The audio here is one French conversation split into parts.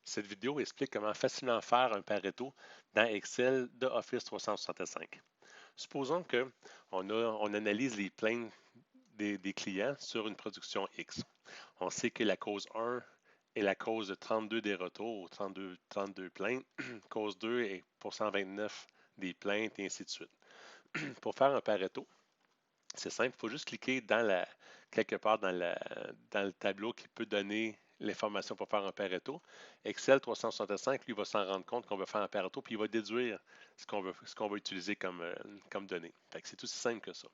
Cette vidéo explique comment facilement faire un Pareto dans Excel de Office 365. Supposons on analyse les plaintes des clients sur une production X. On sait que la cause 1 est la cause de 32 des retours, 32 plaintes, cause 2 est pour 129 des plaintes, et ainsi de suite. Pour faire un Pareto, c'est simple, il faut juste cliquer quelque part dans le tableau qui peut donner l'information pour faire un Pareto. Excel 365, lui, va s'en rendre compte qu'on veut faire un Pareto, puis il va déduire ce qu'on va utiliser comme données. Fait que c'est aussi simple que ça.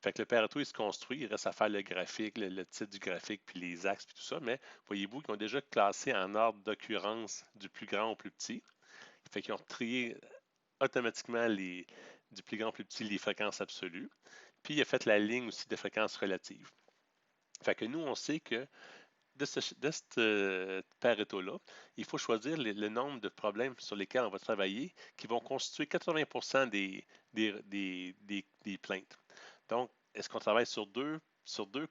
Fait que le Pareto, il se construit, il reste à faire le graphique, le titre du graphique, puis les axes, puis tout ça, mais voyez-vous qu'ils ont déjà classé en ordre d'occurrence du plus grand au plus petit. Fait qu'ils ont trié automatiquement du plus grand au plus petit les fréquences absolues. Puis il a fait la ligne aussi de fréquences relatives. Fait que nous, on sait que de ce Pareto-là, il faut choisir le nombre de problèmes sur lesquels on va travailler qui vont constituer 80% des plaintes. Donc, est-ce qu'on travaille sur deux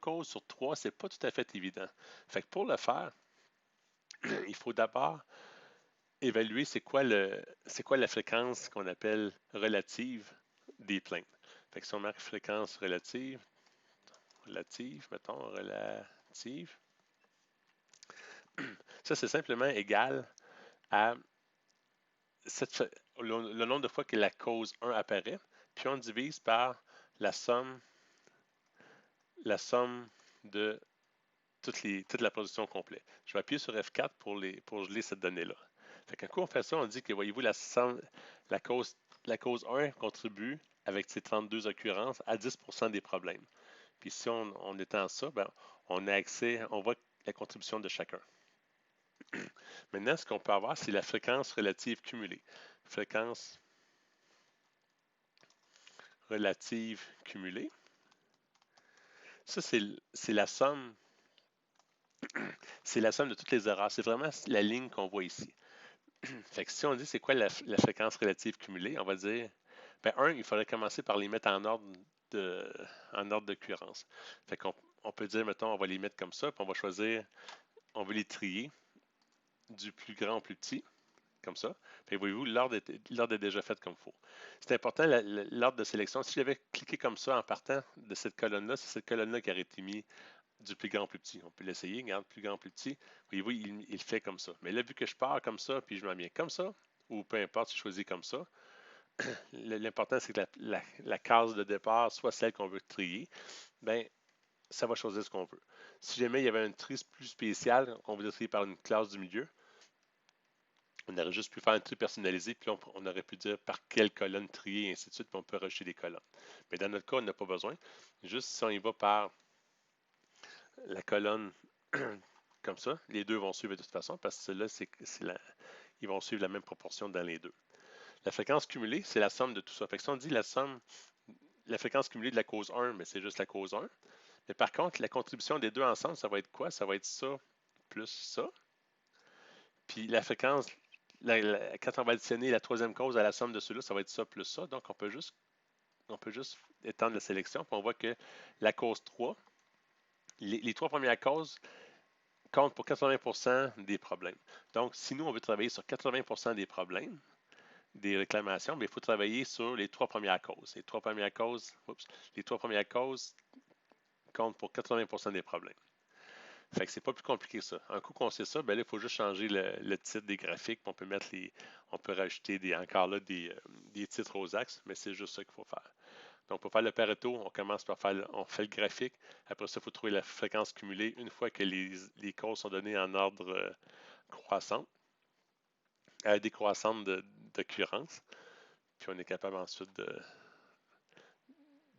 causes, sur trois? C'est pas tout à fait évident. Fait que pour le faire, il faut d'abord évaluer c'est quoi la fréquence qu'on appelle relative des plaintes. Fait que si on marque fréquence relative, mettons, relative. Ça, c'est simplement égal à le nombre de fois que la cause 1 apparaît, puis on divise par la somme, la somme de toute la production complète. Je vais appuyer sur F4 pour geler cette donnée-là. Fait qu'un coup on fait ça, on dit que, voyez-vous, la cause, la cause 1 contribue avec ses 32 occurrences à 10% des problèmes. Puis si on étend ça, ben, on a accès, on voit la contribution de chacun. Maintenant, ce qu'on peut avoir, c'est la fréquence relative cumulée. Fréquence relative cumulée. Ça, c'est la somme. C'est la somme de toutes les erreurs. C'est vraiment la ligne qu'on voit ici. Fait que si on dit c'est quoi la fréquence relative cumulée, on va dire, ben, il faudrait commencer par les mettre en ordre d'occurrence. Fait qu'on peut dire, mettons, on va les mettre comme ça, puis on va choisir, on veut les trier du plus grand au plus petit, comme ça. Fait que voyez-vous, l'ordre est déjà fait comme il faut. C'est important, l'ordre de sélection. Si j'avais cliqué comme ça en partant de cette colonne-là, c'est cette colonne-là qui aurait été mise du plus grand au plus petit. On peut l'essayer, regarde, plus grand au plus petit. Voyez-vous, il fait comme ça. Mais là, vu que je pars comme ça, puis je m'en viens comme ça, ou peu importe, je choisis comme ça, l'important, c'est que la case de départ soit celle qu'on veut trier. Ben, ça va choisir ce qu'on veut. Si jamais il y avait un tri plus spécial, qu'on veut trier par une classe du milieu, on aurait juste pu faire un tri personnalisé, puis on aurait pu dire par quelle colonne trier, et ainsi de suite, puis on peut rajouter des colonnes. Mais dans notre cas, on n'a pas besoin. Juste si on y va par la colonne comme ça, les deux vont suivre de toute façon, parce que là, ils vont suivre la même proportion dans les deux. La fréquence cumulée, c'est la somme de tout ça. Fait que si on dit la fréquence cumulée de la cause 1, mais c'est juste la cause 1. Mais par contre, la contribution des deux ensemble, ça va être quoi? Ça va être ça plus ça. Puis la fréquence, quand on va additionner la troisième cause à la somme de ceux-là, ça va être ça plus ça. Donc, on peut juste étendre la sélection. Puis on voit que la cause 3, les trois premières causes comptent pour 80% des problèmes. Donc, si nous, on veut travailler sur 80% des problèmes, des réclamations, mais il faut travailler sur les trois premières causes. Les trois premières causes comptent pour 80% des problèmes. Fait que c'est pas plus compliqué que ça. Un coup qu'on sait ça, ben là, il faut juste changer le titre des graphiques, puis on peut rajouter encore là des titres aux axes, mais c'est juste ça qu'il faut faire. Donc, pour faire le Pareto, on commence on fait le graphique. Après ça, il faut trouver la fréquence cumulée une fois que les causes sont données en ordre croissant, décroissante d'occurrence. Puis on est capable ensuite de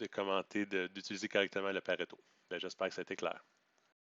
commenter, d'utiliser correctement le Pareto. Ben, j'espère que ça a été clair.